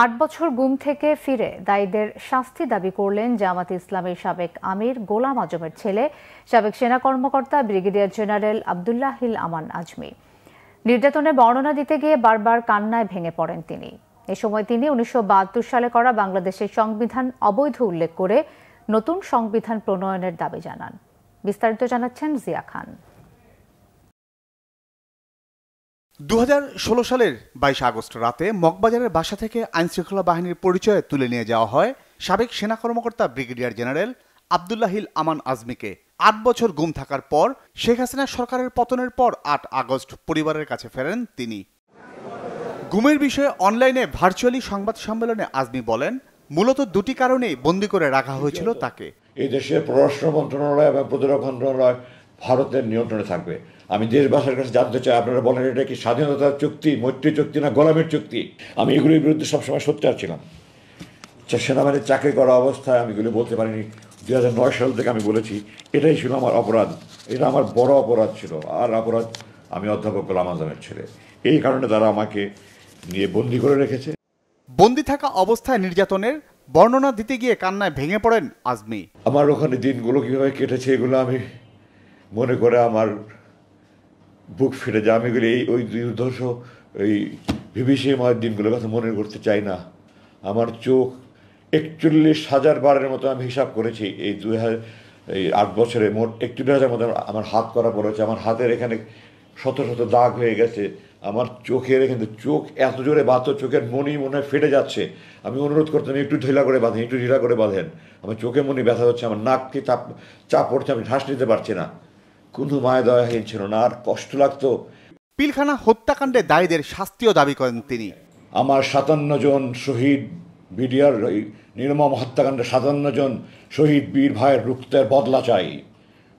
৮ বছর গুম থেকে ফিরে দায়ীদের শাস্তি দাবি করলেন জামায়াতে ইসলামীর সাবেক আমির গোলাম আজমের ছেলে সাবেক সেনা কর্মকর্তা ব্রিগেডিয়ার জেনারেল আব্দুল্লাহ হিল আমান আজমি। নির্যাতনের বর্ণনা দিতে গিয়ে বারবার কান্নায় ভেঙে পড়েন তিনি। এ সময় তিনি ১৯৭২ সালে করা বাংলাদেশের সংবিধান অবৈধ উল্লেখ করে নতুন সংবিধান প্রণয়নের দাবি জানান। বিস্তারিত জানাচ্ছেন জিয়া খান। ২০১৬ সালের ২২ আগস্ট রাতে মগবাজারের বাসা থেকে আইনশৃঙ্খলা বাহিনীর পরিচয় তুলে নিয়ে যাওয়া হয় সাবেক সেনা কর্মকর্তা ব্রিগেডিয়ার জেনারেল আব্দুল্লাহ হিল আমান আজমিকে। ৮ বছর গুম থাকার পর শেখ হাসিনা সরকারের পতনের পর ৮ আগস্ট পরিবারের কাছে ফেরেন তিনি। গুমের বিষয়ে অনলাইনে ভার্চুয়ালি সংবাদ সম্মেলনে আজমি বলেন, মূলত দুটি কারণেই বন্দী করে রাখা হয়েছিল তাকে। এই দেশের পররাষ্ট্র মন্ত্রণালয় এবং প্রতিরক্ষা মন্ত্রণালয় ভারতের নিয়ন্ত্রণে থাকবে। আমি দেশবাসীর কাছে জানতে চাই, আপনারা বলেন এটা কি স্বাধীনতার চুক্তি, মৈত্রী চুক্তি না গোলামের চুক্তি? আমি এগুলির বিরুদ্ধে সবসময় সোচ্চার ছিলাম। সেনাবাহিনীর চাকরি করা অবস্থায় আমি এগুলি বলতে পারিনি। 2009 সাল থেকে আমি বলেছি, এটাই ছিল আমার অপরাধ, এটা আমার বড় অপরাধ ছিল। আর অপরাধ, আমি অধ্যাপক গোলাম আজমের ছেলে, এই কারণে তারা আমাকে নিয়ে বন্দি করে রেখেছে। বন্দি থাকা অবস্থায় নির্যাতনের বর্ণনা দিতে গিয়ে কান্নায় ভেঙে পড়েন আজমি। আমার ওখানে দিনগুলো কীভাবে কেটেছে এগুলো আমি মনে করে আমার বুক ফিরে যায়। আমি এগুলি ওই দুর্ধর্ষ ওই বিভীষিকাময় দিনগুলোর কথা মনে করতে চাই না। আমার চোখ ৪১,০০০ বারের মতো আমি হিসাব করেছি। এই ৮ বছরে মোট ৪১,০০০ মতো আমার হাত করা পড়েছে। আমার হাতের এখানে শত শত দাগ হয়ে গেছে। আমার চোখের এখানে চোখ এত জোরে বাঁধো, চোখের মনি মনে হয় ফেটে যাচ্ছে। আমি অনুরোধ করতাম, একটু ঢিলা করে বাঁধেন, একটু ঢিলা করে বাঁধেন। আমার চোখে মনি ব্যথা হচ্ছে, আমার নাককে চাপ পড়ছে, আমি শ্বাস নিতে পারছি না। কোনো মায়া দয়াহীন ছিল না, আর কষ্ট লাগতো। পিলখানা হত্যাকাণ্ডে দায়ীদের শাস্তিও দাবি করেন তিনি। আমার ৫৭ জন শহীদ বিডিআর নির্মম হত্যাকাণ্ডে ৫৭ জন শহীদ বীর ভাইয়ের রক্তের বদলা চাই।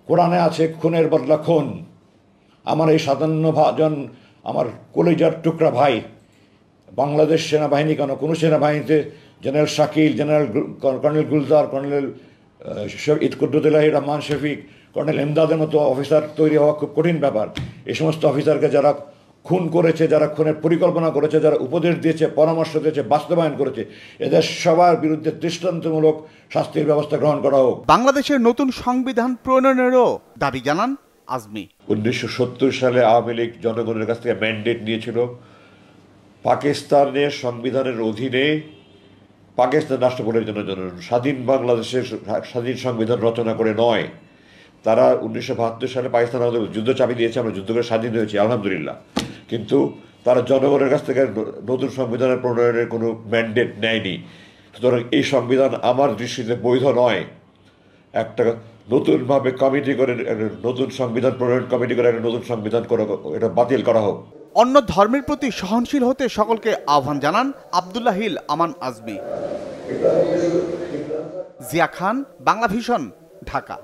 কোরআনে আছে খুনের বদলা খুন। আমার এই ৫৭ জন আমার কলিজার টুকরা ভাই, বাংলাদেশ সেনাবাহিনী কেন, কোনো সেনাবাহিনীতে general Shakil, general colonel Gulzar, colonel ইতকুদ্দুল্লাহি রহমান শফিক, কর্নেল এমদাদের মতো অফিসার তৈরি হওয়া খুব কঠিন ব্যাপার। এই সমস্ত অফিসারকে যারা খুন করেছে, যারা খুনের পরিকল্পনা করেছে, যারা উপদেশ দিয়েছে, পরামর্শ দিয়েছে, বাস্তবায়ন করেছে, এদের সবার বিরুদ্ধে দৃষ্টান্তমূলক শাস্তির ব্যবস্থা গ্রহণ করা হোক। বাংলাদেশের নতুন সংবিধান প্রণয়নেরও দাবি জানান আজমি। ১৯৭০ সালে আওয়ামী লীগ জনগণের কাছ থেকে ম্যান্ডেট নিয়েছিল পাকিস্তানের সংবিধানের অধীনে পাকিস্তান রাষ্ট্র পরিচালনার জন্য, স্বাধীন বাংলাদেশের স্বাধীন সংবিধান রচনা করে নয়। তারা ১৯৭২ সালে পাকিস্তান আমাদের যুদ্ধ চাপিয়ে দিয়েছে, আমরা যুদ্ধ করে স্বাধীন হয়েছি আলহামদুলিল্লাহ। কিন্তু তারা জনগণের কাছ থেকে নতুন সংবিধানের প্রণয়নের কোনো ম্যান্ডেট নেয়নি। সুতরাং এই সংবিধান আমার দৃষ্টিতে বৈধ নয়। একটা নতুনভাবে কমিটি করে নতুন সংবিধান প্রণয়ন কমিটি করে একটা নতুন সংবিধান করে এটা বাতিল করা হোক। অন্য ধর্মের প্রতি সহনশীল হতে সকলকে আহ্বান জানান আব্দুল্লাহ হিল আমান আজমি। জিয়া খান, বাংলা ভিশন, ঢাকা।